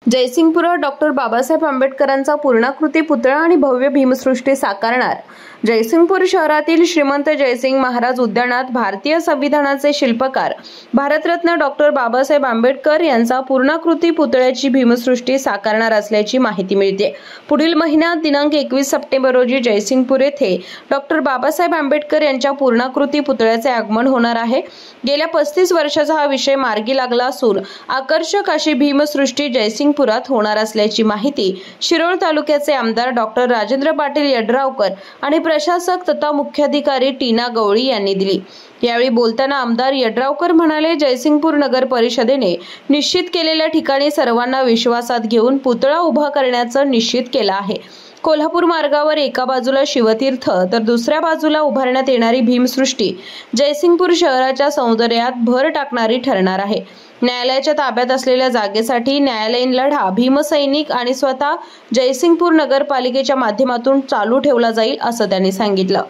जयसिंगपुरात doctor Babasaheb आंबेडकरांचा पूर्णाकृती पुतळा आणि भव्य भीमसृष्टी साकारणार। जयसिंगपूर शहरातील श्रीमंत जयसिंग महाराज उद्यानात भारतीय संविधानाचे शिल्पकार भारतरत्न डॉक्टर बाबासाहेब आंबेडकर यांचा पूर्णाकृती पुतळ्याची भीमसृष्टी साकारणार असल्याची माहिती मिळते। पुढील महिन्यात दिनांक 21 सप्टेंबर रोजी जयसिंगपूर येथे डॉक्टर बाबासाहेब आंबेडकर यांच्या पूर्णाकृती पुतळ्याचे आगमन होणार आहे। गेल्या 35 वर्षाचा हा विषय मार्गी लागला असून आकर्षक अशी भीमसृष्टी जयसिंगपुरात होणार असल्याची माहिती शिरोळ तालुक्याचे आमदार डॉक्टर राजेंद्र पाटील यड्रावकर आणि प्रशासक तथा मुख्याधिकारी टीना गवळी यांनी दिली। यावेळी बोलताना आमदार यड्रावकर म्हणाले, जयसिंगपूर नगर परिषदेने निश्चित केलेल्या ठिकाणी सर्वांना विश्वासात घेऊन पुतळा उभा करण्याचं निश्चित केलं आहे। कोल्हापूर मार्गावर एका बाजूला शिवतीर्थ तर दुसऱ्या बाजूला उभारण्यात येणारी भीमसृष्टी जयसिंगपूर शहराच्या सौंदर्यात भर टाकणारी ठरणार आहे। न्यायालयाच्या ताब्यात असलेल्या जागेसाठी न्यायालयीन लढा भीमसैनिक आणि स्वतः जयसिंगपूर नगरपालिकेच्या माध्यमातून चालू ठेवला जाईल असं त्यांनी सांगितलं।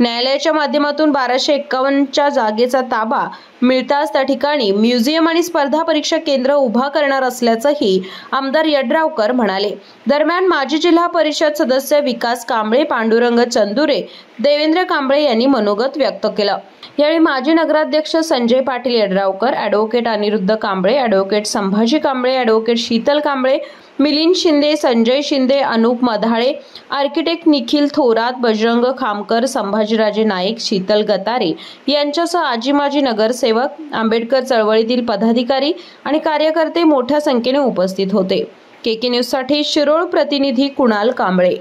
न्यायालयाच्या माध्यमातून 1251च्या जागेचा ताबा मिळताच त्या ठिकाणी म्युझियम आणि स्पर्धा परीक्षा केंद्र उभा करणार असल्याचंही आमदार यड्रावकर म्हणाले। दरम्यान माजी जिल्हा परिषद सदस्य विकास कांबळे, पांडुरंग चंदुरे, देवेंद्र कांबळे यांनी मनोगत व्यक्त केलं। यावेळी माजी नगराध्यक्ष Sanjay Patil Yadravkar, advocate Aniruddha Kamble, advocate Sambhaji Kamble, advocate Sheetal Kamble, Milind Shinde, Sanjay Shinde, Anup Madhale, architect Nikhil Thorat, Bajrang Khamkar, Sambhajiraje Naik, Sheetal Gatare यांच्यासह आजी माजी नगरसेवक, आंबेडकर चळवळीतील पदाधिकारी आणि कार्यकर्ते मोठ्या संख्येने उपस्थित होते। केके न्यूज साठी शिरोळ प्रतिनिधी कुणाल कांबळे।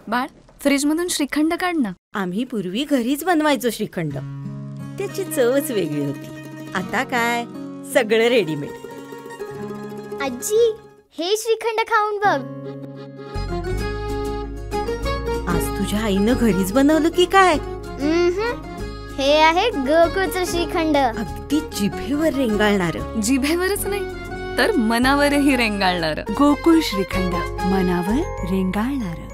बाळ, फ्रीज मधून श्रीखंड काढ ना। आम्ही पूर्वी घरीच बनवायचो श्रीखंड, त्याची चवच वेगळी होती। आता काय सगळं रेडीमेड। आजी, हे श्रीखंड खाऊन बघ। आज तुझ्या आईनं घरीच बनवलं की काय? हे आहे गोकुळचं श्रीखंड, अगदी जिभेवर रेंगाळणार। जिभेवरच नाही तर मनावरही रेंगाळणार। गोकुळ श्रीखंड, मनावर रेंगाळणार।